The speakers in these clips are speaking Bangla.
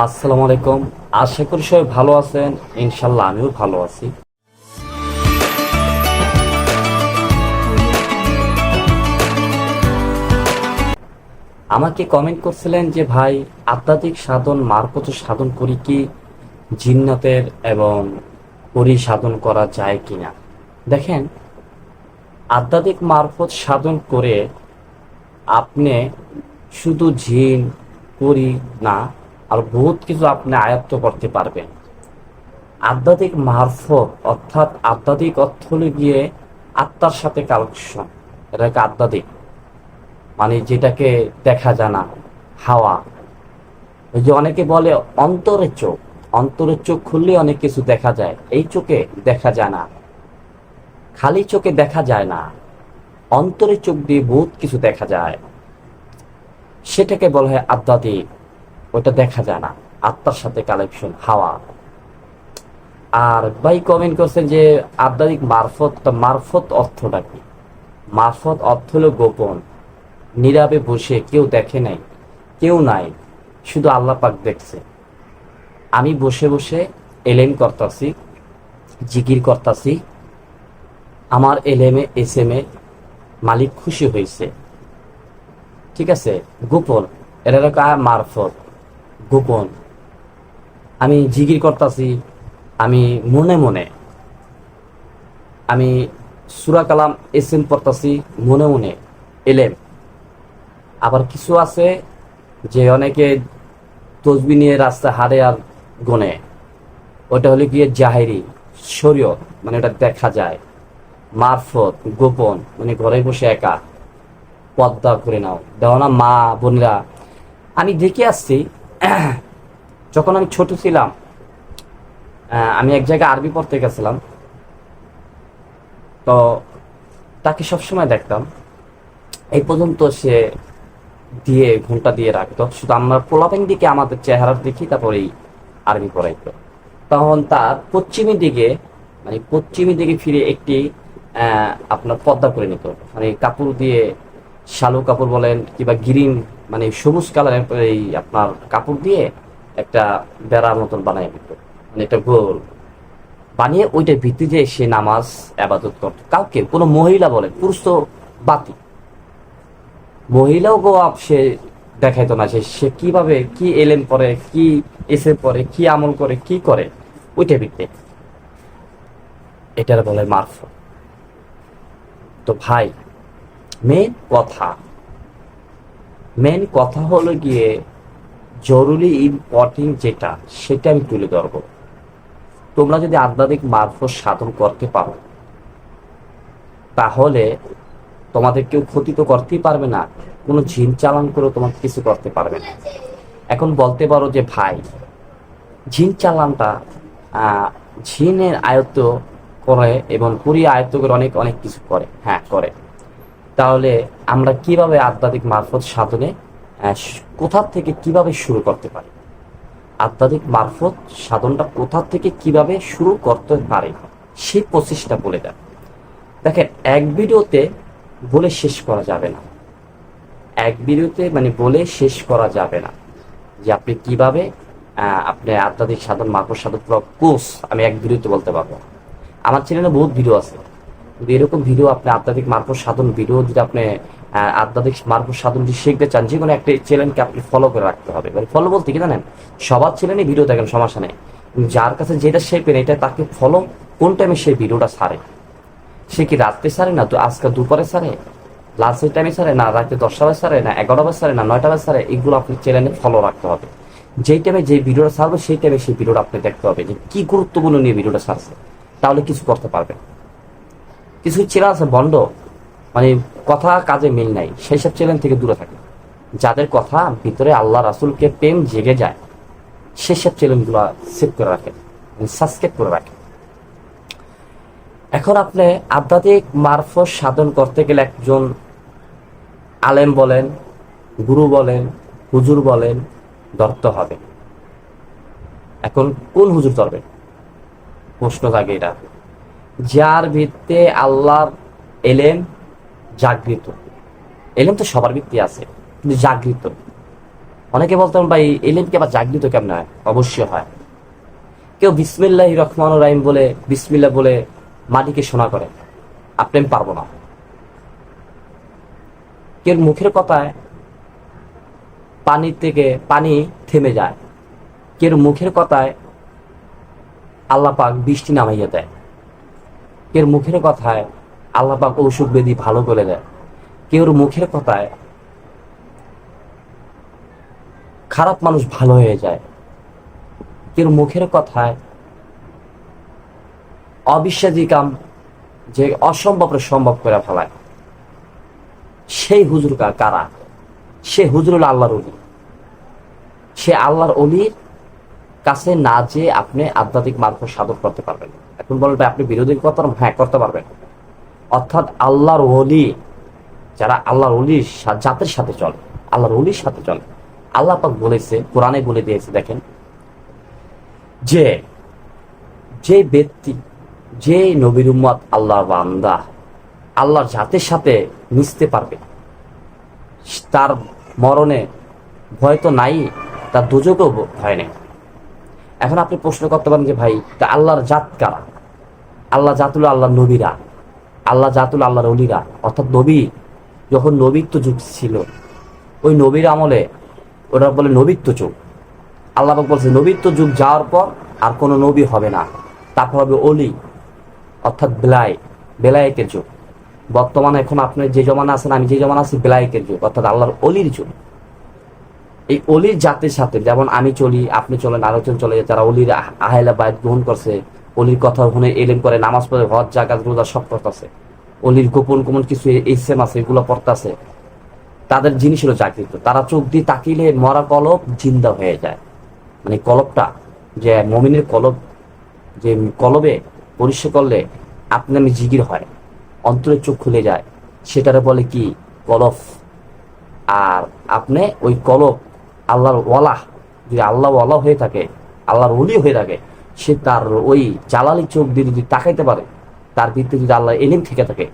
আসসালামু আলাইকুম। আশা করি সবাই ভালো আছেন। ইনশাল্লাহ আমিও ভালো আছি। আমাকে কমেন্ট করছিলেন যে ভাই, আধ্যাত্মিক সাধন মারফত সাধন করি কি জিন্নাতের এবং পরি সাধন করা যায় কিনা। দেখেন, আধ্যাত্মিক মারফত সাধন করে আপনি শুধু জিন পরি না, আর বহুত কিছু আপনি আয়ত্ত করতে পারবেন। আধ্যাত্মিক মারফত অর্থাৎ আধ্যাত্মিক অর্থ হলে গিয়ে আত্মার সাথে কালেকশন। এটাকে আধ্যাত্মিক মানে যেটাকে দেখা যায় না, হাওয়া। ওই যে অনেকে বলে অন্তরের চোখ, অন্তরের চোখ খুললে অনেক কিছু দেখা যায়। এই চোখে দেখা যায় না, খালি চোখে দেখা যায় না, অন্তরের চোখ দিয়ে বহুত কিছু দেখা যায়। সেটাকে বলা হয় আধ্যাত্মিক। ওটা দেখা যায় না, আত্মার সাথে কালেকশন, হাওয়া। আর ভাই কমেন্ট করছেন যে আধ্যাত্মিক মারফত, মারফত অর্থটা কি? মারফত অর্থ হলো গোপন, নীরবে বসে, কেউ দেখে নাই, কেউ নাই, শুধু আল্লাহ পাক দেখছে। আমি বসে বসে এলেম করতাছি, জিকির করতাছি, আমার এলেমে এসএমে মালিক খুশি হয়েছে। ঠিক আছে, গোপন। এটা মারফত, গোপন। আমি জিকির করতাছি, আমি মনে মনে, আমি সূরা কালাম এসএম পড়তাছি মনে মনে, এলেম। আবার কিছু আছে যে অনেকে তসবি নিয়ে রাস্তা হারে আর গনে, ওটা হলে গিয়ে জাহেরি, শরীয়ত, মানে ওটা দেখা যায়। মারফত গোপন, মানে ঘরে বসে একা পর্দা করে নাও, দেখো না মা বোনেরা। আমি দেখে আসছি, যখন আমি ছোট ছিলাম, আমি এক জায়গায় আরবি পড়তে গেছিলাম, তো তাকে সবসময় দেখতাম এই পর্যন্ত সে দিয়ে ঘন্টা দিয়ে রাখতো, শুধু আমরা পোলাপেন দিকে আমাদের চেহারার দেখি তারপরেই আরবি পড়াইতো। তখন তার পশ্চিমী দিকে, মানে পশ্চিমী দিকে ফিরে একটি আপনার পর্দা করে নিত, মানে কাপড় দিয়ে, শালু কাপড় বলেন কিংবা গ্রিন, মানে সবুজ কালারের এই আপনার কাপড় দিয়ে একটা বেড়ার মতন বানাই দিত, মানে একটা গোল বানিয়ে ওইটার ভিত্তিতে সে নামাজ আবাদত করত। কাউকে, কোনো মহিলা বলেন, পুরুষ তো বাতি, মহিলাও গো সে দেখাইতো না, সে কিভাবে কি এলেন পরে, কি এসে পরে, কি আমল করে, কি করে, ওইটা ভিত্তি। এটার বলে মারফত। তো ভাই, মেন কথা, মেন কথা হলো গিয়ে জরুরি ইম্পর্টেন্ট যেটা, সেটা আমি তুলে ধরবো। তোমরা যদি আধ্যাত্মিক মারফত সাধন করতে পারো, তাহলে তোমাদের কেউ ক্ষতি তো করতেই পারবে না, কোনো জিন চালান করে তোমাকে কিছু করতে পারবে না। এখন বলতে পারো যে ভাই, জিন চালানটা জিনের আয়ত্ত করে এবং পুরি আয়ত্ত করে অনেক অনেক কিছু করে। হ্যাঁ, করে। তাহলে আমরা কিভাবে আধ্যাত্মিক মারফত সাধনে কোথা থেকে কিভাবে শুরু করতে পারি? আধ্যাত্মিক মারফত সাধনটা কোথা থেকে কিভাবে শুরু করতে পারে, সেই প্রচেষ্টা বলে দেন। দেখেন, এক ভিডিওতে বলে শেষ করা যাবে না, এক ভিডিওতে মানে বলে শেষ করা যাবে না যে আপনি কিভাবে আপনি আধ্যাত্মিক সাধন মারফত সাধন পুরো কোর্স আমি এক ভিডিওতে বলতে পারবো। আমার চ্যানেলে বহুত ভিডিও আছে, কিন্তু এরকম ভিডিও আপনি আধ্যাত্মিক মারফত সাধন ভিডিও যদি আপনি আধ্যাত্মিক মারফত সাধন যদি শিখতে চান, যে কোনো একটা চ্যানেলকে আপনি ফলো করে রাখতে হবে। মানে ফলো বলতে কি জানেন, সবার চ্যানেলে ভিডিও দেখেন, সমস্যা নেই, যার কাছে যেটা শেখবেন এটা তাকে ফলো। কোন টাইমে সেই ভিডিওটা ছাড়ে, সে কি রাত্রে ছাড়ে না তো আজকে দুপুরে ছাড়ে, লাঞ্চের টাইমে ছাড়ে না, রাতে 10টা বাজে ছাড়ে না, 11টা বাজে ছাড়ে না, 9টা বাজে ছাড়ে, এগুলো আপনি চ্যানেলে ফলো রাখতে হবে। যেই টাইমে যে ভিডিওটা ছাড়বে সেই টাইমে সেই ভিডিওটা আপনি দেখতে হবে যে কি গুরুত্বপূর্ণ নিয়ে ভিডিওটা ছাড়ছে, তাহলে কিছু করতে পারবেন। কিছু চ্যানেল আছে বন্ড, মানে কথা কাজে মিল নাই, সেই সব চ্যানেল থেকে দূরে থাকে। যাদের কথা ভিতরে আল্লাহ রাসূলকে প্রেম জেগে যায়, সেসব চ্যানেলগুলো সেভ করে রাখেন, সাবস্ক্রাইব করে রাখেন। এখন আপনি আধ্যাত্মিক মারফত সাধন করতে গেলে একজন আলেম বলেন, গুরু বলেন, হুজুর বলেন, ধরতে হবে। এখন কোন হুজুর ধরবে, প্রশ্ন জাগে এটা। যার ভিত্তে আল্লাহর এলেম জাগৃত, এলেম তো সবার ভিত্তি আছে, কিন্তু জাগৃত, অনেকে বলতেন ভাই এলেম কি আবার জাগৃত কেমন হয়? অবশ্যই হয়। কেউ বিসমিল্লাহির রহমানির রহিম বলে বিসমিল্লাহ বলে মাটিকে শোনা করে, আপনি আমি পারবো না। কেউ মুখের কথায় পানি থেকে পানি থেমে যায়, কেউ মুখের কথায় আল্লাহ পাক বৃষ্টি নামাইয়া দেয়, কেউ মুখের কথায় আল্লাহ পাক অসুখ ব্যাধি ভালো করে দেয়, কেউ মুখের কথায় খারাপ মানুষ ভালো হয়ে যায়, কেউ মুখের কথায় অবিশ্বাসী কাম যে অসম্ভবরে সম্ভব করে ফেলায়। সেই হুজুর কারা? সে হুজুর হলো আল্লাহর অলি। সে আল্লাহর অলির কাছে না যেয়ে আপনি আধ্যাত্মিক মার্ফত সাধন করতে পারবেন। এখন বলবে আপনি বিরোধী করতে পারবেন, হ্যাঁ করতে পারবেন। অর্থাৎ আল্লাহর ওলি, যারা আল্লাহর অলির জাতের সাথে চলে, আল্লাহর অলির সাথে চলে, আল্লাহ পাক বলেছে, কোরআনে বলে দিয়েছে, দেখেন যে যে ব্যক্তি, যে নবীর উম্মত আল্লাহর বান্দা আল্লাহর জাতের সাথে মিশতে পারবে, তার মরণে ভয় তো নাই, তার দুজকেও ভয় নেই। এখন আপনি প্রশ্ন করতে পারেন যে ভাই তা আল্লাহর জাত কারা? আল্লাহ জাতুল আল্লাহর নবীরা, আল্লাহ জাতুল আল্লাহর অলিরা। অর্থাৎ নবী যখন নবীত্ব যুগ ছিল, ওই নবীর আমলে ওরা বলে নবীত্ব যুগ। আল্লাহ পাক বলছে নবীত্ব যুগ যাওয়ার পর আর কোনো নবী হবে না, তারপর হবে অলি, অর্থাৎ বেলায়েতের যুগ। বর্তমানে এখন আপনি যে জমানা আছেন, আমি যে জমানা আছি, বেলায়েতের যুগ, অর্থাৎ আল্লাহর অলির যুগ। এই অলির জাতের সাথে যেমন আমি চলি, আপনি চলেন, আরেকজন চলে, যারা অলির আহলা বায়াত গ্রহণ করছে, অলির কথা শুনে এলেম করে, নামাজ পড়ে, হজ জাকাত রোজা সব করতেছে, অলির গোপন গোপন কিছু ইসলাম আছে এগুলো পড়তেছে, তাদের জিনিস হলো জাগৃত। তারা চোখ দিয়ে তাকিলে মরা কলব জিন্দা হয়ে যায়। মানে কলবটা, যে মমিনের কলব, যে কলবে পরিষ্কার করলে আপনি আমি জিগির হয়, অন্তরের চোখ খুলে যায়, সেটারে বলে কি? কলব। আর আপনি ওই কলব আল্লাহর ওয়ালা, যদি আল্লাহ ওয়ালা হয়ে থাকে, আল্লাহর ওলি হয়ে থাকে, সে তার ওই জালালি চোখ দিয়ে যদি তাকাইতে পারে, তার ভিতরে যদি আল্লাহ এলিম থেকে থাকে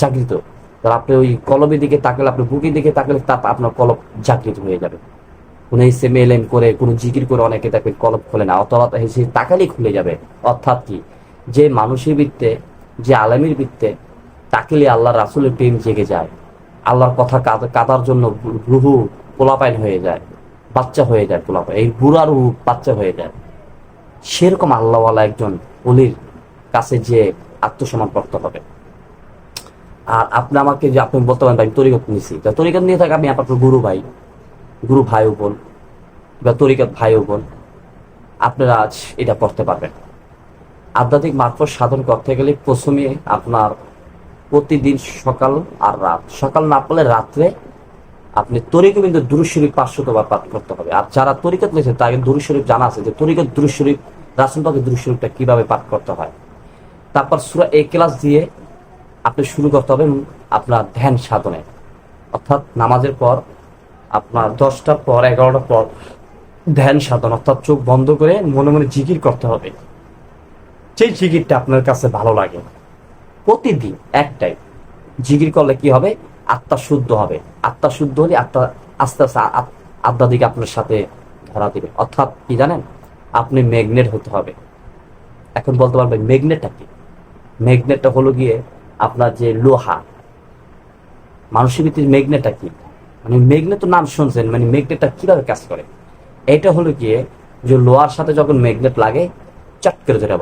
জাগৃত, তাহলে আপনি ওই কলবের দিকে তাকালে, আপনি বুকের দিকে তাকালে, তা আপনার কলব জাগৃত হয়ে যাবে। কোনো ইসেম এলেম করে, কোনো জিকির করে অনেকে দেখবে কলব খোলে না, অথবা সে তাকালেই খুলে যাবে। অর্থাৎ কি? যে মানুষের বৃত্তে, যে আলামীর বৃত্তে তাকিলে আল্লাহ রাসূলের প্রেম জেগে যায়, আল্লাহর কথা কাদার জন্য রুহু পোলাপাইন হয়ে যায়, বাচ্চা হয়ে যায়, পোলাপাইন এই বুড়া রুহু বাচ্চা হয়ে যায়। সেরকম আল্লাহওয়ালা একজন অলির কাছে যে আত্মসম্মান করতে হবে। আর আপনি আমাকে যে আপনি বলতে পারেন ভাই তরিকত নিছি, তরিকত নিয়ে থাকে, আমি আপনার গুরু ভাই ও বোন বা তরিকত ভাই ও বোন, আপনারা আজ এটা করতে পারবেন। আধ্যাত্মিক মারফত সাধন করতে গেলে প্রথমে আপনার প্রতিদিন সকাল আর রাত, সকাল না পড়লে রাত্রে আপনি তরিকত কিন্তু দুরূদ শরীফ 500 বার পাঠ করতে হবে। আর যারা তরিকত নিয়েছে তাকে দুরূদ শরীফ জানা আছে, যে তরিকত দুরূদ শরীফ, রাসূল পাকের দুরূদ শরীফটা কিভাবে পাঠ করতে হয়। তারপর সূরা ইখলাস দিয়ে আপনি শুরু করতে হবে আপনার ধ্যান সাধনে। অর্থাৎ নামাজের পর আপনার 10টার পর 11টার পর ধ্যান সাধন, অর্থাৎ চোখ বন্ধ করে মনে মনে জিকির করতে হবে। সেই জিকিরটা আপনার কাছে ভালো লাগে, প্রতিদিন একটাই জিকির করলে কি হবে? আত্মা শুদ্ধ হবে। আত্মা শুদ্ধ হলে আত্মা আস্তে আস্তে আধ্যাত্মিক আপনার সাথে ধরা দিবে। অর্থাৎ কি জানেন, আপনি ম্যাগনেট হতে হবে। এখন বলতে পারবেন ম্যাগনেটটা কি? ম্যাগনেটটা হলো গিয়ে আপনার যে লোহা, মানুষের ভিতরে ম্যাগনেটটা কি? মানে ম্যাগনেট তো নাম শুনছেন, মানে ম্যাগনেটটা কিভাবে কাজ করে? এটা হলো গিয়ে যে লোহার সাথে যখন ম্যাগনেট লাগে চট করে ধরে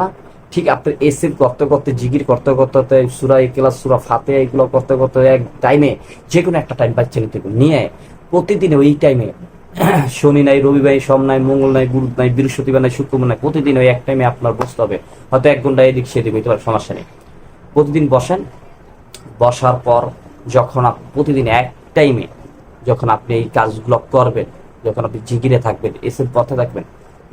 না? ঠিক আপনার এসির করতে করতে, জিকির করতে করতে, সূরা ইখলাস, সূরা ফাতিহা এগুলো করতে করতে এক টাইমে, যে কোনো একটা টাইম পাচ্ছেন নিয়ে প্রতিদিন ওই টাইমে, শনি নাই, রবি নাই, সোম নাই, মঙ্গল নাই, গুরু নাই, বৃহস্পতিবার নাই, শুক্রবার নাই, প্রতিদিন ওই এক টাইমে আপনার বসতে হবে। হয়তো 1 ঘন্টা এদিক সেদিক হইতে পারে, সমস্যা নেই। প্রতিদিন বসেন, বসার পর যখন প্রতিদিন এক টাইমে যখন আপনি এই কাজগুলো করবেন, যখন আপনি জিগিরে থাকবেন, এসের পথে থাকবেন,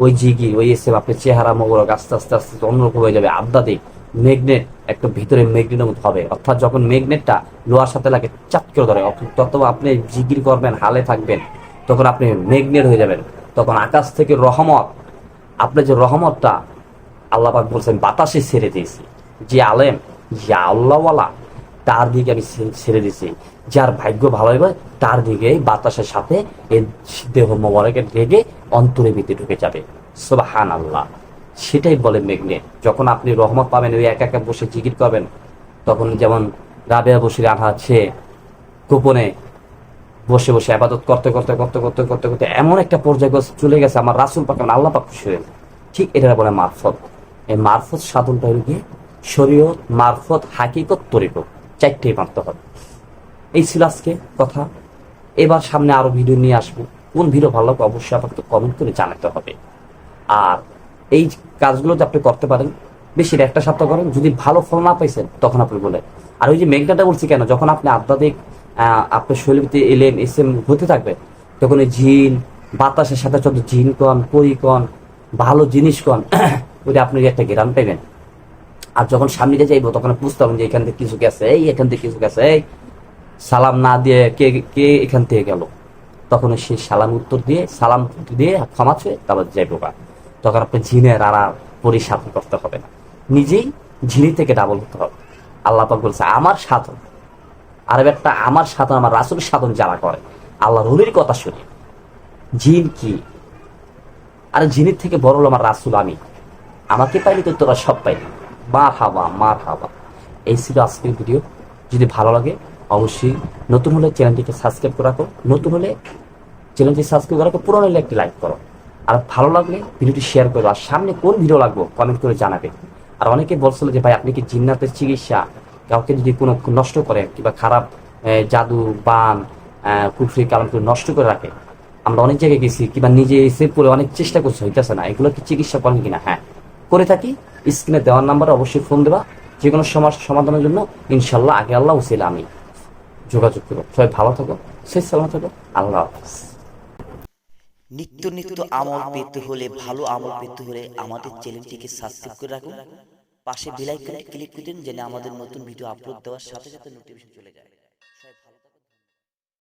ওই জিগির, ওই এসে আপনার চেহারা মোবারক আস্তে আস্তে আস্তে অন্যরকম হয়ে যাবে। আধ্যাত্মিক ম্যাগনেট একটা ভিতরে ম্যাগনেটের মতো হবে। অর্থাৎ যখন ম্যাগনেটটা লোহার সাথে লাগে চাপ করে ধরে, তত আপনি জিগির করবেন, হালে থাকবেন, তখন আপনি ম্যাগনেট হয়ে যাবেন। তখন আকাশ থেকে রহমত, আপনি যে রহমতটা আল্লাহ পাক বলছেন বাতাসে ছেড়ে দিয়েছি, যে আলেম, যে আল্লাহওয়ালা, তার দিকে আমি ছেড়ে দিছি। যার ভাগ্য ভালো হবে তার দিকে বাতাসের সাথে এই দেহ মোবারকের ঢেকে অন্তরে ভিতরে ঢুকে যাবে। সুবহানাল্লাহ। সেটাই বলে ম্যাগনেট। যখন আপনি রহমত পাবেন, ওই একা একা বসে জিকির করবেন, তখন যেমন রাবেয়া বসির আনহা সে গোপনে বসে বসে আবাদত করতে করতে করতে করতে করতে করতে এমন একটা পর্যায়ে চলে গেছে, আমার রাসূল পাক মানে আল্লাহ পাক খুশি হয়ে গেছে। ঠিক এটা বলে মারফত। এই মারফত সাধনটা হলো গিয়ে শরীয়ত, মারফত, হাকিকত, তরিকত, চারটেই মানতে হবে। এই ছিল আজকে কথা। এবার সামনে আরো ভিডিও নিয়ে আসবো। কোন ভিডিও ভালো লাগবে অবশ্যই আপনাকে কমেন্ট করে জানাতে হবে। আর এই কাজগুলো যে আপনি করতে পারেন, বেশি একটা সপ্তাহ করেন, যদি ভালো ফল না পাইছেন তখন আপনি বলেন। আর ওই যে মেঘনাটা বলছি কেন, যখন আপনি আধ্যাত্মিক আপনার শরীরে এলেম এসেম হতে থাকবে, তখন ওই জিন বাতাসের সাথে যত জিন কন, পরি কন, ভালো জিনিস কন, ওইটা আপনি একটা গ্রাম পাইবেন। আর যখন সামনে দিয়ে যাইবো তখন বুঝতে পারবেন যে এখান থেকে কিছু গেছে, এই এখান থেকে কিছু গেছে, এই সালাম না দিয়ে কে কে এখান থেকে গেল, তখন সে সালাম উত্তর দিয়ে সালাম দিয়ে ক্ষমা চেয়ে তারপর যাইবো গা। তখন আপনি ঝিনের আর পরিসাধন করতে হবে না, নিজেই ঝিনি থেকে ডাবল হতে হবে। আল্লাহ পাক বলছে আমার সাধন, আর একটা আমার সাধন, আমার রাসূলের সাধন যারা করে, আল্লাহ রুলির কথা শুনি। জিন কি? আরে জিনের থেকে বড় হলো আমার রাসূল। আমি আমাকে পাইলি তো তোরা সব পাইলি। মার হাবা, মার হাবা। এই ছিল আজকের ভিডিও। যদি ভালো লাগে অবশ্যই, নতুন হলে চ্যানেলটিকে সাবস্ক্রাইব করে রাখো, নতুন হলে চ্যানেলটি সাবস্ক্রাইব করে রাখো, পুরনো হলে একটি লাইক করো। আর ভালো লাগলে ভিডিওটি শেয়ার করো। আর সামনে কোন ভিডিও লাগবে কমেন্ট করে জানাবে। আর অনেকে বলছিল যে ভাই আপনি কি জিন্নাতের চিকিৎসা, কাউকে যদি কোনো নষ্ট করে কিংবা খারাপ জাদু বান কুফরি কালাম করে নষ্ট করে রাখে, আমরা অনেক জায়গায় গেছি কিংবা নিজে এসে পড়ে অনেক চেষ্টা করছি, হইতেছে না, এগুলো কি চিকিৎসা করেন কিনা? হ্যাঁ করে থাকি। স্ক্রিনে দেওয়ার নাম্বারে অবশ্যই ফোন দেবা, যে কোনো সমস্যার সমাধানের জন্য ইনশাল্লাহ আগে আল্লাহ উসিলা আমি যোগাযোগ করবো। সবাই ভালো থাকো, শেষ সালাম থাকো, আল্লাহ হাফিজ। নিত্য নিত্য আমল পেতে হলে, ভালো আমল পেতে হলে আমাদের চ্যানেলটিকে সাবস্ক্রাইব করে রাখুন, পাশে বেল আইকনে ক্লিক করে দিন যেন আমাদের নতুন ভিডিও আপলোড দেওয়ার সাথে সাথে নোটিফিকেশন চলে যায়। সবাই ভালো থাকুন।